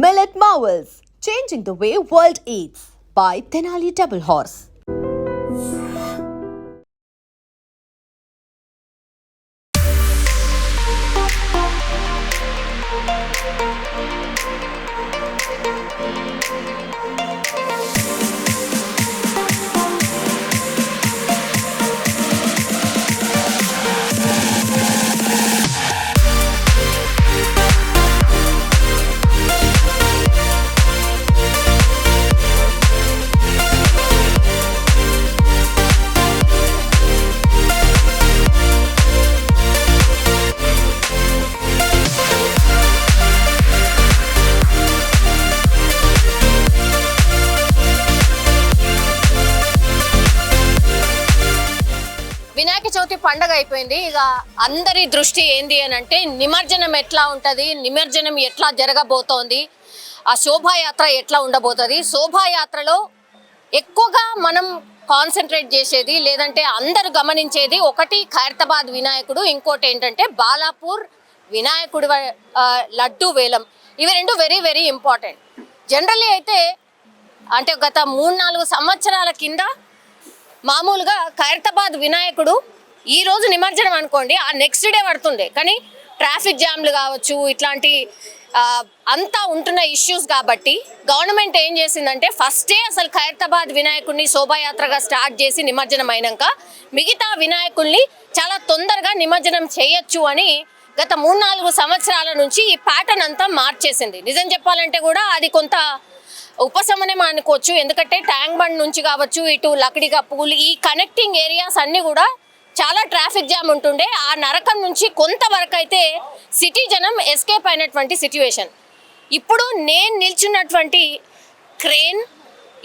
Millet Marvels, changing the way world eats by Tenali Double Horse. Vinayaka Chavithi పండగ అయిపోయింది. ఇక అందరి దృష్టి ఏంది అని అంటే నిమజ్జనం ఎట్లా ఉంటుంది, నిమజ్జనం ఎట్లా జరగబోతోంది, ఆ శోభాయాత్ర ఎట్లా ఉండబోతుంది. శోభాయాత్రలో ఎక్కువగా మనం కాన్సన్ట్రేట్ చేసేది లేదంటే అందరూ గమనించేది ఒకటి ఖైరతాబాద్ వినాయకుడు, ఇంకోటి ఏంటంటే బాలాపూర్ వినాయకుడు లడ్డు వేలం. ఇవి రెండు వెరీ వెరీ ఇంపార్టెంట్. జనరల్లీ అయితే అంటే గత 3-4 సంవత్సరాల కింద మామూలుగా ఖైరతాబాద్ వినాయకుడు ఈ రోజు నిమజ్జనం అనుకోండి, ఆ నెక్స్ట్ డే పడుతుండే. కానీ ట్రాఫిక్ జామ్లు కావచ్చు, ఇట్లాంటి అంతా ఉంటున్న ఇష్యూస్ కాబట్టి గవర్నమెంట్ ఏం చేసిందంటే ఫస్టే అసలు ఖైరతాబాద్ వినాయకుడిని శోభాయాత్రగా స్టార్ట్ చేసి నిమజ్జనం అయినాక మిగతా వినాయకుల్ని చాలా తొందరగా నిమజ్జనం చేయొచ్చు అని గత 3-4 సంవత్సరాల నుంచి ఈ ప్యాటర్న్ అంతా మార్చేసింది. నిజం చెప్పాలంటే కూడా అది కొంత ఉపశమనం అనుకోవచ్చు. ఎందుకంటే ట్యాంక్ బండ్ నుంచి కావచ్చు, ఇటు లకడిగా పూలు, ఈ కనెక్టింగ్ ఏరియాస్ అన్నీ కూడా చాలా ట్రాఫిక్ జామ్ ఉంటుండే. ఆ నరకం నుంచి కొంతవరకు అయితే సిటీ జనం ఎస్కేప్ అయినటువంటి సిచ్యువేషన్. ఇప్పుడు నేను నిల్చున్నటువంటి క్రేన్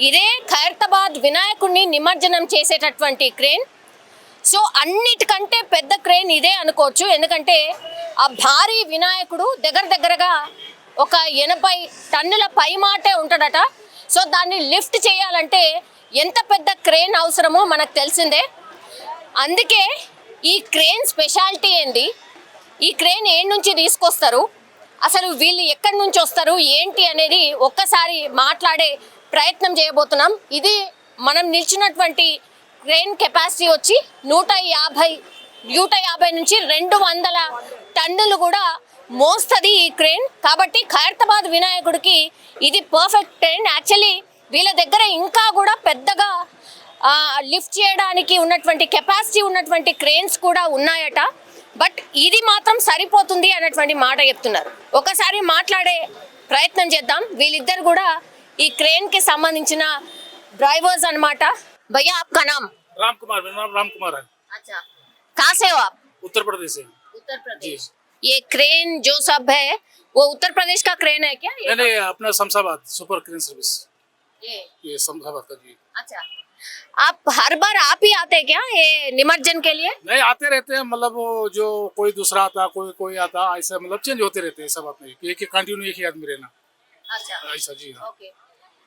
ఇదే ఖైరతాబాద్ వినాయకుడిని నిమజ్జనం చేసేటటువంటి క్రేన్. సో అన్నిటికంటే పెద్ద క్రేన్ ఇదే అనుకోవచ్చు. ఎందుకంటే ఆ భారీ వినాయకుడు దగ్గరగా ఒక 80 టన్నుల పైమాటే ఉంటాడట. సో దాన్ని లిఫ్ట్ చేయాలంటే ఎంత పెద్ద క్రేన్ అవసరమో మనకు తెలిసిందే. అందుకే ఈ క్రేన్ స్పెషాలిటీ ఏంది, ఈ క్రేన్ ఏడు నుంచి తీసుకొస్తారు, అసలు వీళ్ళు ఎక్కడి నుంచి వస్తారు ఏంటి అనేది ఒక్కసారి మాట్లాడే ప్రయత్నం చేయబోతున్నాం. ఇది మనం నిల్చున్నటువంటి క్రేన్ కెపాసిటీ వచ్చి 150 నుంచి 200 టన్నులు కూడా మోస్తుంది ఈ క్రేన్. కాబట్టి ఖైరతాబాద్ వినాయకుడికి ఇది పర్ఫెక్ట్ క్రేన్. యాక్చువల్లీ వీళ్ళ దగ్గర ఇంకా కూడా పెద్దగా లిఫ్ట్ చేయడానికి ఉన్నటువంటి కెపాసిటీ ఉన్నటువంటి క్రేన్స్ కూడా ఉన్నాయట. బట్ ఇది మాత్రం సరిపోతుంది అన్నటువంటి మాట చెప్తున్నారు. ఒకసారి మాట్లాడే ప్రయత్నం చేద్దాం. వీళ్ళిద్దరు కూడా ఈ క్రేన్ కి సంబంధించిన డ్రైవర్స్ అన్నమాట. భయ్యా आपका नाम? राम कुमार, मेरा नाम राम कुमार है। अच्छा, कहाँ से हो आप? उत्तर प्रदेश से। उत्तर प्रदेश। ये क्रेन जो सब है वो उत्तर प्रदेश का क्रेन है क्या? नहीं, अपना शमशाबाद सुपर क्रेन सर्विस, ये शमशाबाद का जी। अच्छा, आप हर बार आप ही आते हैं क्या ये निमज्जन के लिए? नहीं, आते रहते हैं, मतलब वो जो कोई दूसरा आता, कोई आता, ऐसा मतलब चेंज होते रहते हैं। ऐसा बात नहीं कि एक ही कंटिन्यू एक ही आदमी रहना। अच्छा, ऐसा जी हाँ। ओके।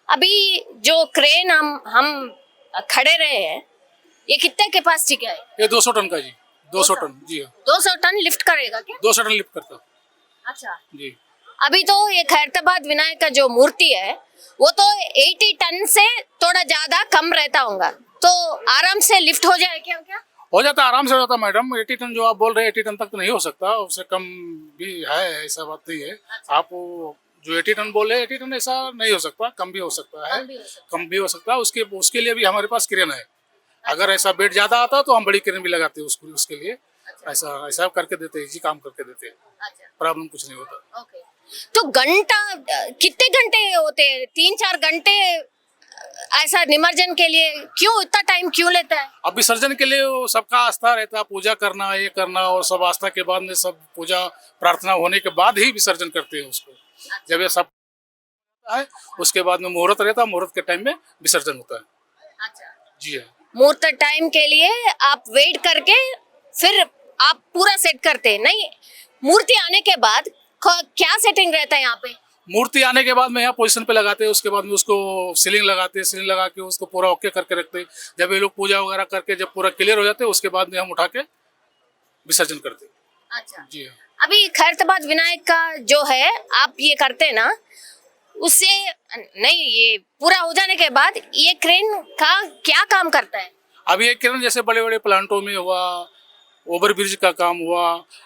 अभी जो क्रेन हम खड़े रहे हैं, ये कितने कैपेसिटी का है? ये 200 टन का जी, 200 टन जी हाँ। 200 टन लिफ्ट करेगा क्या? 200 टन लिफ्ट करता अच्छा जी। अभी तो ये खैरताबाद विनायक का जो मूर्ति है वो तो 80 टन से थोड़ा ज्यादा कम रहता होगा, तो आराम से लिफ्ट हो जाए क्या? हो जाता, आराम से हो जाता मैडम। 80 टन जो आप बोल रहे हैं 80 टन तक तो नहीं हो सकता, उससे कम भी है, ऐसा बात नहीं है। आप जो 80 टन बोले 80 टन ऐसा नहीं हो सकता, कम भी हो सकता है, कम भी हो सकता है। उसके लिए भी हमारे पास क्रेन है। अगर ऐसा वेट ज्यादा आता तो हम बड़ी क्रेन भी लगाते हैं उसके लिए। ऐसा करके देते हैं जी, काम करके देते हैं, प्रॉब्लम कुछ नहीं होता। ओके, तो घंटा कितने घंटे होते हैं? 3-4 घंटे ऐसा निमज्जन के लिए क्यों इतना टाइम क्यों लेता है? अब विसर्जन के लिए वो सबका आस्था रहता है, पूजा करना, ये करना, और सब आस्था के बाद में सब पूजा प्रार्थना होने के बाद ही विसर्जन करते हैं उसको। जब ये सब है उसके बाद में मुहूर्त रहता है, मुहूर्त के टाइम में विसर्जन होता है। अच्छा, जी हाँ। मुहूर्त टाइम के लिए आप वेट करके फिर आप पूरा सेट करते हैं? नहीं, मूर्ति आने के बाद क्या सेटिंग रहता है यहाँ पे? मूर्ति आने के बाद में यहाँ पोजीशन पे लगाते हैं, उसके बाद में उसको सीलिंग लगाते हैं, सीलिंग लगा के उसको पूरा ओके करके रखते हैं। जब ये लोग पूजा वगैरह करके जब पूरा क्लियर हो जाते हैं उसके बाद में हम उठा के विसर्जन करते हैं। अच्छा, जी हाँ। अभी खैरताबाद विनायक का जो है आप ये करते हैं ना, उससे नहीं, ये पूरा हो जाने के बाद ये क्रेन का क्या काम करता है? अब ये क्रेन जैसे बड़े बड़े प्लांटों में हुआ, ओवर ब्रिज का काम हुआ,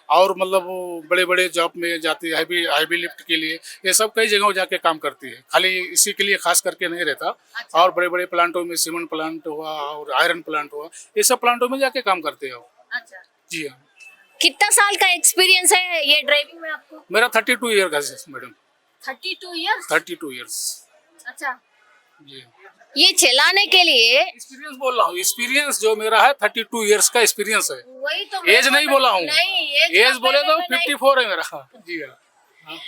और मतलब बड़े बड़े जॉब में जाती है, हैवी हैवी लिफ्ट के लिए, ये सब कई जगहों जाके काम करती है, खाली इसी के लिए खास करके नहीं रहता। और बड़े बड़े प्लांटों में सीमेंट प्लांट हुआ और आयरन प्लांट हुआ, ये सब प्लांटों में जाके काम करते हैं वो। अच्छा, जी हाँ। कितना साल का एक्सपीरियंस है ये ड्राइविंग में आपको? मेरा 32 ईयर का है मैडम। 32 इयर्स। 32 ईयर्स। अच्छा, जी, ये चलाने के लिए एक्सपीरियंस बोल रहा हूँ, एक्सपीरियंस जो मेरा है 32 ईयर्स का एक्सपीरियंस है। वही तो एज नहीं बोला हूँ, नहीं, एज बोले तो नहीं, 54 है मेरा। जी हाँ,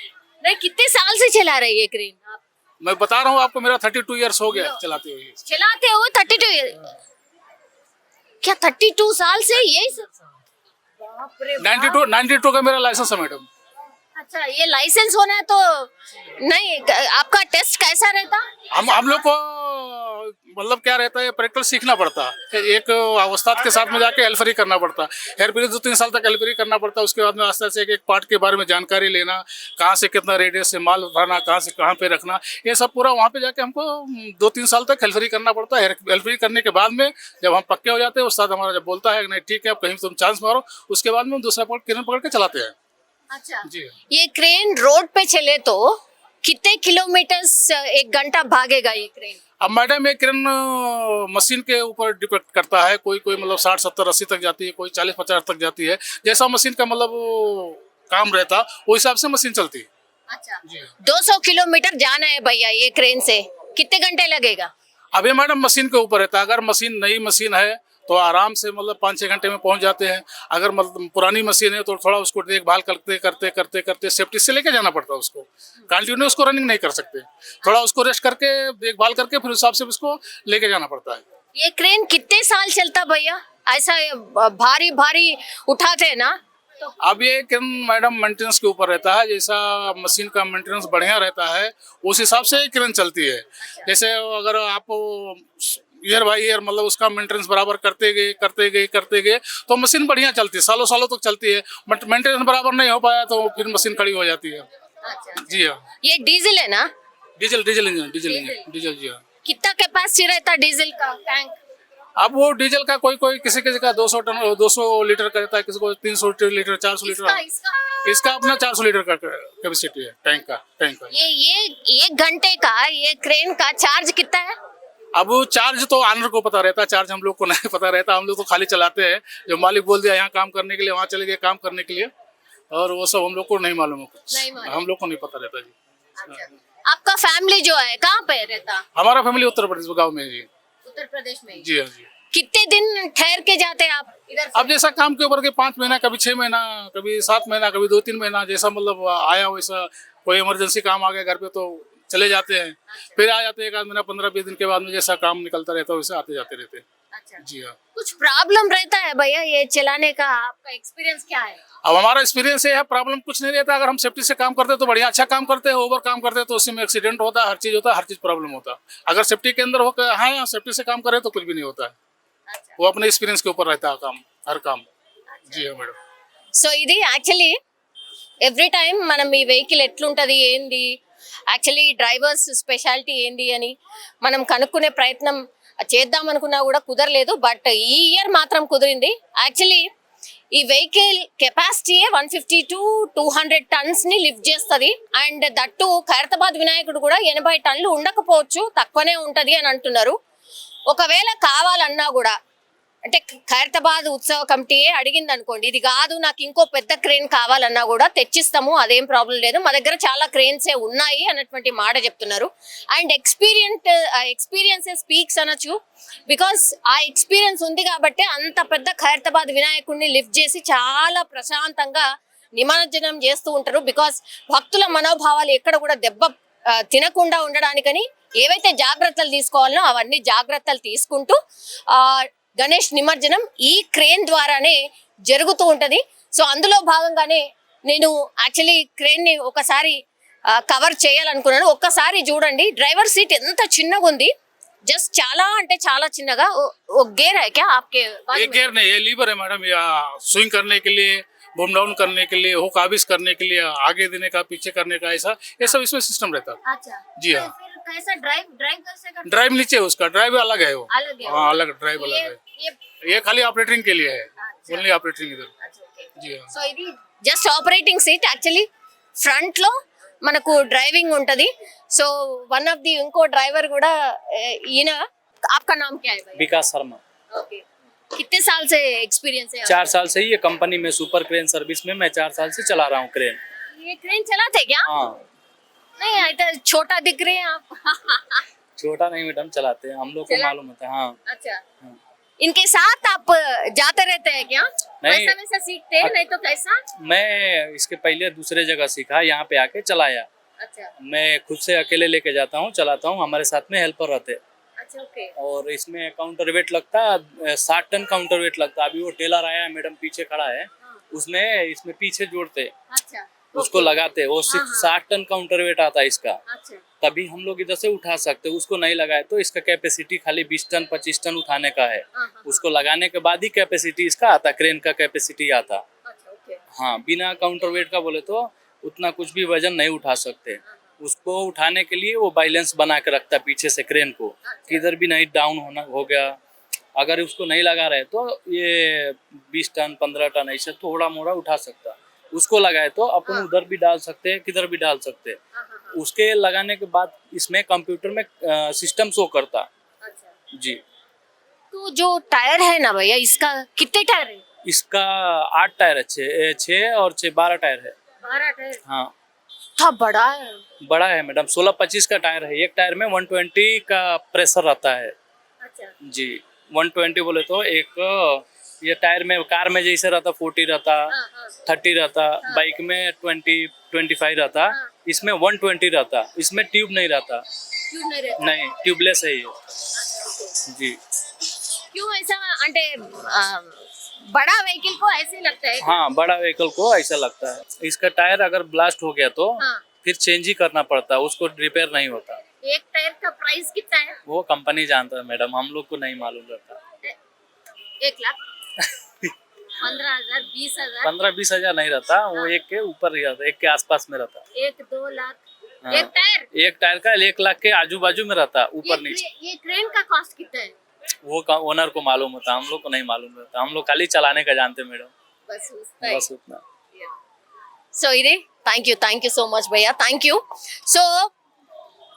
नहीं, कितने साल से चला रही है क्रेन आप? मैं बता रहा हूँ आपको, मेरा 32 ईयर्स हो गया चलाते हुए। चलाते हो 32 ईयर? क्या 32 साल से यही सब? बाप रे बाप। 92 का मेरा लाइसेंस है मैडम। अच्छा, ये लाइसेंस होना है तो नहीं, आपका टेस्ट कैसा रहता? हम लोग को मतलब क्या रहता है, प्रैक्टिकल सीखना पड़ता है, एक अवस्था के साथ में जाके हेल्परी करना पड़ता है, हेल्परी 2-3 साल तक हेल्परी करना पड़ता है। उसके बाद में आस्ते आस्ते एक पार्ट के बारे में जानकारी लेना, कहाँ से कितना रेडियस से माल उठाना, कहाँ से कहाँ पे रखना, ये सब पूरा वहाँ पे जाके हमको 2-3 साल तक हेल्परी करना पड़ता है। हेल्परी करने के बाद में जब हम पक्के हो जाते हैं, उस्ताद हमारा जब बोलता है नहीं ठीक है अब कहीं तुम चांस मारो, उसके बाद में हम दूसरा क्रेन पकड़ के चलाते हैं। अच्छा, जी, ये क्रेन रोड पे चले तो कितने किलोमीटर एक घंटा भागेगा ये क्रेन? अब मैडम ये क्रेन मशीन के ऊपर डिपेंड करता है, कोई कोई मतलब 60, 70, 80 तक जाती है, कोई 40, 50 तक जाती है, जैसा मशीन का मतलब काम रहता वो हिसाब से मशीन चलती है। अच्छा, जी, 200 किलोमीटर जाना है भैया ये क्रेन से, कितने घंटे लगेगा? अब ये मैडम मशीन के ऊपर रहता है, अगर मशीन नई मशीन है तो आराम से मतलब 5-6 घंटे में पहुंच जाते हैं। अगर मतलब पुरानी मशीन है तो थोड़ा उसको देखभाल करते करते करते करते सेफ्टी से लेके जाना पड़ता है, उसको कंटिन्यू उसको रनिंग नहीं कर सकते, थोड़ा उसको रेस्ट करके देखभाल करके फिर हिसाब से उसको लेके जाना पड़ता है। ये क्रेन कितने साल चलता भैया? ऐसा भारी भारी उठाते हैं ना तो? अब ये क्रेन मैडम मेंटेनेंस के ऊपर रहता है, जैसा मशीन का मेंटेनेंस बढ़िया रहता है उस हिसाब से क्रेन चलती है। जैसे अगर आप ईयर बाई ईयर मतलब उसका मेंटेनेंस बराबर करते गए तो मशीन बढ़िया चलती है, सालों सालों तक चलती है। बट मेंटेनेंस बराबर नहीं हो पाया तो फिर मशीन खड़ी हो जाती है। अच्छा, जी हाँ। ये डीजल है ना? डीजल इंजन जी हाँ। कितना कैपेसिटी रहता है डीजल का टैंक? अब वो डीजल का कोई किसी का 200 लीटर का रहता है, किसी को 300 लीटर 400 लीटर। इसका अपना 400 लीटर का कैपेसिटी है टैंक का। ये 1 घंटे का ये क्रेन का चार्ज कितना है? अब चार्ज तो ऑनर को पता रहता है, चार्ज हम लोग को नहीं पता रहता, हम लोग तो खाली चलाते हैं। जो मालिक बोल दिया यहाँ काम करने के लिए, वहाँ चले गए काम करने के लिए, और वो सब हम लोग को नहीं मालूम है कुछ, हम लोग को नहीं पता रहता जी। अच्छा। आपका फैमिली जो है कहाँ पे रहता? हमारा फैमिली उत्तर प्रदेश गाँव में है जी। उत्तर प्रदेश में? जी हाँ जी। कितने दिन ठहर के जाते हैं आप इधर से? अब जैसा काम के ऊपर के 5 महीना, कभी 6 महीना, कभी 7 महीना, कभी 2-3 महीना, जैसा मतलब आया वैसा। कोई इमरजेंसी काम आ गया घर पे तो चले जाते हैं, फिर आ जाते हैं 1 आध महीना 15-20 दिन के बाद में, जैसा काम निकलता रहता है वैसे आते जाते रहते हैं। अच्छा। जी हाँ। कुछ प्रॉब्लम रहता है भैया ये चलाने का? आपका एक्सपीरियंस क्या है? अब हमारा एक्सपीरियंस ये है, प्रॉब्लम कुछ नहीं रहता। अगर हम सेफ्टी से काम करते हैं तो बढ़िया अच्छा काम करते हैं, ओवर काम करते हैं तो उसमें एक्सीडेंट होता है, हर चीज होता है, हर चीज प्रॉब्लम होता है। अगर सेफ्टी के अंदर होकर हाँ सेफ्टी से काम करें तो कुछ भी नहीं होता है। अच्छा। वो अपने एक्सपीरियंस के ऊपर रहता है काम, हर काम। जी हाँ मैडम। సో ఇది యాక్చువల్లీ ఎవ్రీ టైం మనం ఈ వెహికల్ ఎట్లుంటుంది ఏంది, యాక్చువల్లీ డ్రైవర్స్ స్పెషాలిటీ ఏంది అని మనం కనుక్కునే ప్రయత్నం చేద్దాం అనుకున్నా కూడా కుదరలేదు. బట్ ఈ ఇయర్ మాత్రం కుదిరింది. యాక్చువల్లీ ఈ వెహికల్ కెపాసిటీ 150 to 200 టన్స్ ని లిఫ్ట్ చేస్తుంది. అండ్ దట్టు ఖైరతాబాద్ వినాయకుడు కూడా 80 టన్నులు ఉండకపోవచ్చు, తక్కువనే ఉంటది అని అంటున్నారు. ఒకవేళ కావాలన్నా కూడా అంటే ఖైరతాబాద్ ఉత్సవ కమిటీ అడిగింది అనుకోండి, ఇది కాదు నాకు ఇంకో పెద్ద క్రేన్ కావాలన్నా కూడా తెచ్చిస్తాము, అదేం ప్రాబ్లం లేదు, మా దగ్గర చాలా క్రేన్సే ఉన్నాయి అన్నటువంటి మాట చెప్తున్నారు. అండ్ ఎక్స్పీరియన్స్ స్పీక్స్ అనొచ్చు. బికాస్ ఆ ఎక్స్పీరియన్స్ ఉంది కాబట్టి అంత పెద్ద ఖైరతాబాద్ వినాయకుడిని లిఫ్ట్ చేసి చాలా ప్రశాంతంగా నిమజ్జనం చేస్తూ ఉంటారు. బికాస్ భక్తుల మనోభావాలు ఎక్కడ కూడా దెబ్బ తినకుండా ఉండడానికని ఏవైతే జాగ్రత్తలు తీసుకోవాలనో అవన్నీ జాగ్రత్తలు తీసుకుంటూ గణేష్ నిమజ్జనం ఈ క్రేన్ ద్వారానే జరుగుతూ ఉంటది. సో అందులో భాగంగానే నేను యాక్చువల్లీ క్రేన్ ని ఒకసారి కవర్ చేయాలనుకున్నాను. ఒక్కసారి చూడండి, డ్రైవర్ సీట్ ఎంత చిన్నగా ఉంది, जस्ट చాలా అంటే చాలా చిన్నగా. वो गेयर है क्या आपके? ये गेयर नहीं, ये लीवर है मैडम, या स्विंग करने के लिए बम डाउन करने के लिए, हुक आबिस करने के लिए, आगे देने का, पीछे करने का, ऐसा ये सब इसमें सिस्टम रहता है। अच्छा जी हाँ। फिर कैसा ड्राइव ड्राइव कैसे करते ड्राइव नीचे है उसका, ड्राइव अलग है वो। अलग है हाँ अलग ड्राइव अलग है। ये ये खाली ऑपरेटिंग के लिए है, अच्छा। ओनली ऑपरेटिंग इधर। अच्छा ఓకే जी हाँ। సో ఇది just operating seat actually front లో మనకు డ్రైవింగ్ ఉంటది సో వన్ ఆఫ్ ది ఇంకో డ్రైవర్ కూడా ఈయన आपका नाम क्या है भाई विकास शर्मा। ओके कितने साल से एक्सपीरियंस है 4 साल से ही ये कंपनी में सुपर क्रेन सर्विस में मैं 4 साल से चला रहा हूँ क्रेन। ये क्रेन चलाते क्या हाँ नहीं इतना छोटा दिख रहे हैं आप छोटा नहीं मैडम, चलाते हैं, हम लोग को चला- मालूम होता है। हाँ अच्छा हाँ। इनके साथ आप जाते रहते हैं क्या नहीं। वैसा वैसा सीखते हैं नहीं तो कैसा मैं इसके पहले दूसरे जगह सीखा, यहाँ पे आके चलाया। अच्छा मैं खुद से अकेले लेके जाता हूँ, चलाता हूँ, हमारे साथ में हेल्पर रहते हैं। अच्छा ओके और इसमें काउंटर वेट लगता है 60 टन काउंटर वेट लगता है। अभी वो टेलर आया है मैडम पीछे खड़ा है, उसमें इसमें पीछे जोड़ते अच्छा उसको लगाते, वो सिर्फ 60 टन काउंटर वेट आता है इसका, अच्छा तभी हम लोग इधर से उठा सकते। उसको नहीं लगाए तो इसका कैपेसिटी खाली 20 टन 25 टन उठाने का है। हाँ, हाँ, उसको लगाने के बाद ही कैपेसिटी इसका आता, क्रेन का कैपेसिटी आता। अच्छा ओके हाँ बिना काउंटर वेट का बोले तो उतना कुछ भी वजन नहीं उठा सकते। उसको उठाने के लिए वो बैलेंस बना के रखता है पीछे से क्रेन को, किधर भी नहीं डाउन होना हो गया। अगर उसको नहीं लगा रहे तो ये 20 टन 15 टन ऐसे थोड़ा मोड़ा उठा सकता। उसको लगाए तो अपन उधर भी डाल सकते हैं, किधर भी डाल सकते हैं। उसके लगाने के बाद इसमें कंप्यूटर में सिस्टम शो करता। अच्छा जी तो जो टायर है ना भैया इसका कितने टायर है इसका 8 टायर है, 6 और 6 12 टायर है। 12 टायर हाँ था बड़ा है बड़ा है मैडम, 16-25 का टायर है। एक टायर में 120 का प्रेशर रहता है। अच्छा जी 120 बोले तो एक ये टायर में कार में जैसे रहता 40 रहता, हाँ हाँ 30 रहता, बाइक में 20-25 रहता, इसमें 120 रहता। इसमें ट्यूब नहीं रहता, क्यों नहीं रहता नहीं ट्यूबलेस है ये। जी क्यों ऐसा అంటే बड़ा व्हीकल को ऐसे लगता है हाँ बड़ा व्हीकल को ऐसा लगता है। इसका टायर अगर ब्लास्ट हो गया तो हाँ फिर चेंज ही करना पड़ता है, उसको रिपेयर नहीं होता। एक टायर का प्राइस कितना है वो कंपनी जानता है मैडम, हम लोग को नहीं मालूम रहता। 1 लाख 15,000 20,000 15-20 हजार नहीं रहता, वो एक के ऊपर ही रहता, एक के आसपास में रहता। 1-2 लाख हाँ। एक टायर एक टायर का 1 लाख के आजू बाजू में रहता, ऊपर नीचे। ये क्रेन का कॉस्ट कितना है वो ओनर को मालूम होता, हम लोग को नहीं मालूम रहता। हम लोग खाली चलाने का जानते मैडम, बस उतना ही बस उतना। సో ఇది థ్యాంక్ యూ సో మచ్ భయ్యా థ్యాంక్ యూ సో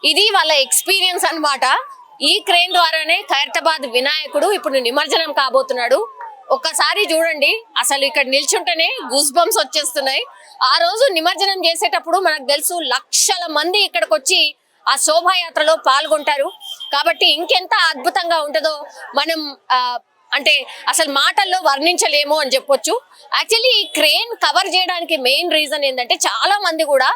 ఇది వాళ్ళ ఎక్స్పీరియన్స్ అన్నమాట ఈ క్రేన్ ద్వారానే ఖైరతాబాద్ వినాయకుడు ఇప్పుడు నిమజ్జనం కాబోతున్నాడు ఒక్కసారి చూడండి అసలు ఇక్కడ నిల్చుంటేనే గూస్ బంప్స్ వచ్చేస్తున్నాయి ఆ రోజు నిమజ్జనం చేసేటప్పుడు మనకు తెలుసు లక్షల మంది ఇక్కడికి వచ్చి ఆ శోభాయాత్రలో పాల్గొంటారు కాబట్టి ఇంకెంత అద్భుతంగా ఉంటుందో మనం అంటే అసలు మాటల్లో వర్ణించలేము అని చెప్పొచ్చు యాక్చువల్లీ ఈ క్రేన్ కవర్ చేయడానికి మెయిన్ రీజన్ ఏంటంటే చాలా మంది కూడా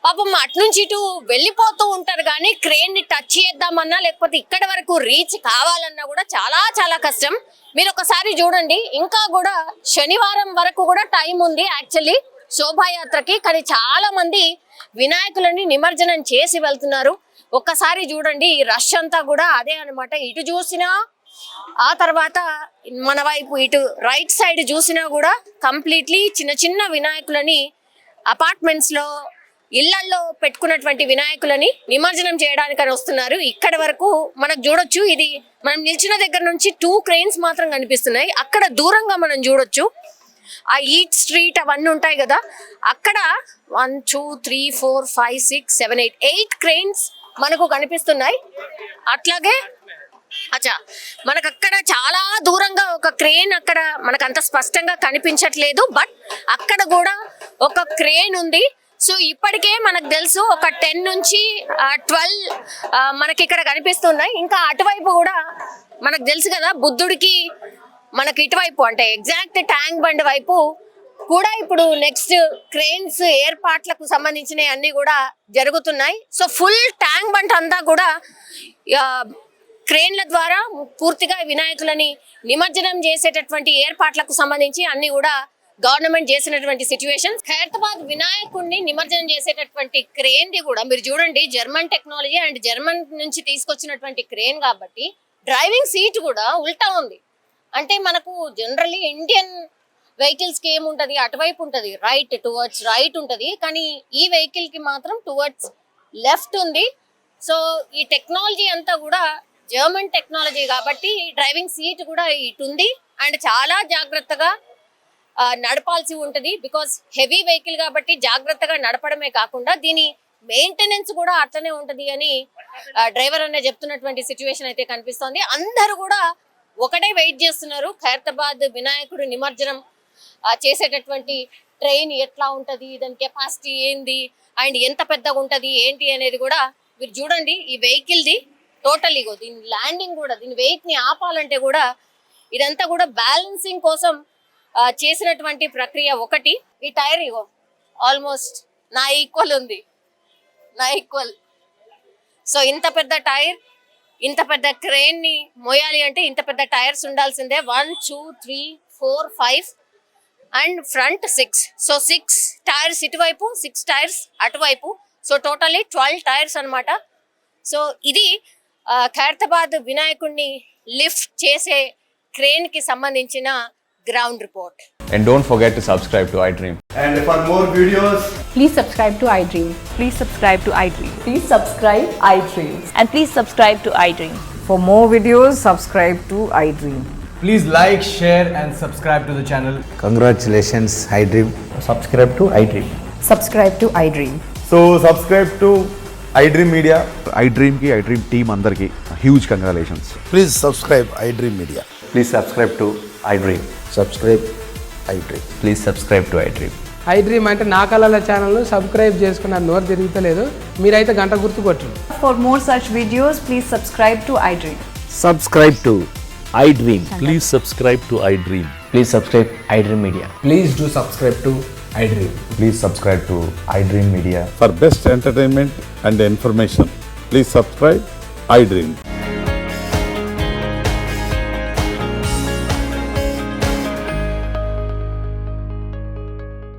పాపం అటు నుంచి ఇటు వెళ్ళిపోతూ ఉంటారు కానీ క్రేన్ ని టచ్ చేద్దామన్నా లేకపోతే ఇక్కడ వరకు రీచ్ కావాలన్నా కూడా చాలా చాలా కష్టం మీరు ఒకసారి చూడండి ఇంకా కూడా శనివారం వరకు కూడా టైం ఉంది యాక్చువల్లీ శోభాయాత్రకి కానీ చాలా మంది వినాయకులని నిమజ్జనం చేసి వెళ్తున్నారు ఒక్కసారి చూడండి ఈ రష్ అంతా కూడా అదే అన్నమాట ఇటు చూసినా ఆ తర్వాత మన వైపు ఇటు రైట్ సైడ్ చూసినా కూడా కంప్లీట్లీ చిన్న చిన్న వినాయకులని అపార్ట్మెంట్స్ లో ఇళ్లల్లో పెట్టుకున్నటువంటి వినాయకులని నిమజ్జనం చేయడానికని వస్తున్నారు ఇక్కడ వరకు మనకు చూడొచ్చు ఇది మనం నిల్చిన దగ్గర నుంచి 2 క్రెయిన్స్ మాత్రం కనిపిస్తున్నాయి అక్కడ దూరంగా మనం చూడొచ్చు ఆ ఈట్ స్ట్రీట్ అవన్నీ ఉంటాయి కదా అక్కడ 1 2 3 4 5 6 7 8 క్రెయిన్స్ మనకు కనిపిస్తున్నాయి అట్లాగే అచ్చా మనకు అక్కడ చాలా దూరంగా ఒక క్రేన్ అక్కడ మనకు అంత స్పష్టంగా కనిపించట్లేదు బట్ అక్కడ కూడా ఒక క్రేన్ ఉంది సో ఇప్పటికే మనకు తెలుసు ఒక 10 నుంచి 12 మనకి ఇక్కడ కనిపిస్తున్నాయి ఇంకా అటువైపు కూడా మనకు తెలుసు కదా బుద్ధుడికి మనకి ఇటువైపు అంటే ఎగ్జాక్ట్ ట్యాంక్ బండ్ వైపు కూడా ఇప్పుడు నెక్స్ట్ క్రేన్స్ ఏర్పాట్లకు సంబంధించిన అన్ని కూడా జరుగుతున్నాయి సో ఫుల్ ట్యాంక్ బండ్ అంతా కూడా క్రేన్ల ద్వారా పూర్తిగా వినాయకులని నిమజ్జనం చేసేటటువంటి ఏర్పాట్లకు సంబంధించి అన్ని కూడా గవర్నమెంట్ చేసినటువంటి సిచ్యువేషన్ ఖైరతాబాద్ వినాయకుడిని నిమజ్జనం చేసేటటువంటి క్రేన్ ది కూడా మీరు చూడండి జర్మన్ టెక్నాలజీ అండ్ జర్మన్ నుంచి తీసుకొచ్చినటువంటి క్రేన్ కాబట్టి డ్రైవింగ్ సీట్ కూడా ఉల్టా ఉంది అంటే మనకు జనరల్లీ ఇండియన్ వెహికల్స్కి ఏముంటుంది, అటువైపు ఉంటుంది, రైట్ టువర్డ్స్ రైట్ ఉంటుంది, కానీ ఈ వెహికల్కి మాత్రం టువర్డ్స్ లెఫ్ట్ ఉంది. సో ఈ టెక్నాలజీ అంతా కూడా జర్మన్ టెక్నాలజీ కాబట్టి డ్రైవింగ్ సీట్ కూడా ఇటు ఉంది. అండ్ చాలా జాగ్రత్తగా నడపాల్సి ఉంటుంది, బికాస్ హెవీ వెహికల్ కాబట్టి జాగ్రత్తగా నడపడమే కాకుండా దీని మెయింటెనెన్స్ కూడా అట్లనే ఉంటుంది అని డ్రైవర్ అనే చెప్తున్నటువంటి సిచ్యువేషన్ అయితే కనిపిస్తోంది. అందరూ కూడా ఒకటే వెయిట్ చేస్తున్నారు, ఖైరతాబాద్ వినాయకుడు నిమజ్జనం చేసేటటువంటి ట్రైన్ ఎట్లా ఉంటుంది, దాని కెపాసిటీ ఏంది, అండ్ ఎంత పెద్దగా ఉంటుంది ఏంటి అనేది కూడా మీరు చూడండి. ఈ వెహికల్ది టోటల్ ఇగో దీని ల్యాండింగ్ కూడా, దీని వెయిట్ని ఆపాలంటే కూడా ఇదంతా కూడా బ్యాలెన్సింగ్ కోసం చేసినటువంటి ప్రక్రియ ఒకటి. ఈ టైర్ ఇగో ఆల్మోస్ట్ నా ఈక్వల్ ఉంది, నా ఈక్వల్. సో ఇంత పెద్ద టైర్, ఇంత పెద్ద క్రేన్ ని మోయాలి అంటే ఇంత పెద్ద టైర్స్ ఉండాల్సిందే. 1 2 3 4 5 అండ్ ఫ్రంట్ 6. సో 6 టైర్స్ ఇటువైపు, 6 టైర్స్ అటువైపు. సో టోటల్లీ 12 టైర్స్ అన్నమాట. సో ఇది ఖైరతాబాద్ వినాయకుడిని లిఫ్ట్ చేసే క్రేన్ కి సంబంధించిన ground report. And don't forget to subscribe to iDream. And for more videos, Please subscribe to iDream. Please subscribe to iDream. Please subscribe iDream. And please subscribe to iDream. For more videos, subscribe to iDream. please like, share, and subscribe to the channel. Congratulations, iDream. Subscribe to iDream. Subscribe to iDream. So subscribe to iDream Media. iDream की iDream team अंदर की huge congratulations. Please subscribe iDream Media. Please subscribe to iDream. Subscribe iDream. Please subscribe to iDream. iDream అంటే నా కళల ఛానల్ను subscribe చేసుకున్న నోరు తిరుగుతలేదు, మీరైతే గంట గుర్తు కొట్టండి. For more such videos, please subscribe to iDream. Subscribe to iDream. Please subscribe to iDream. Please subscribe iDream Media. Please do subscribe to iDream. Please subscribe to iDream Media. For best entertainment and information, please subscribe iDream.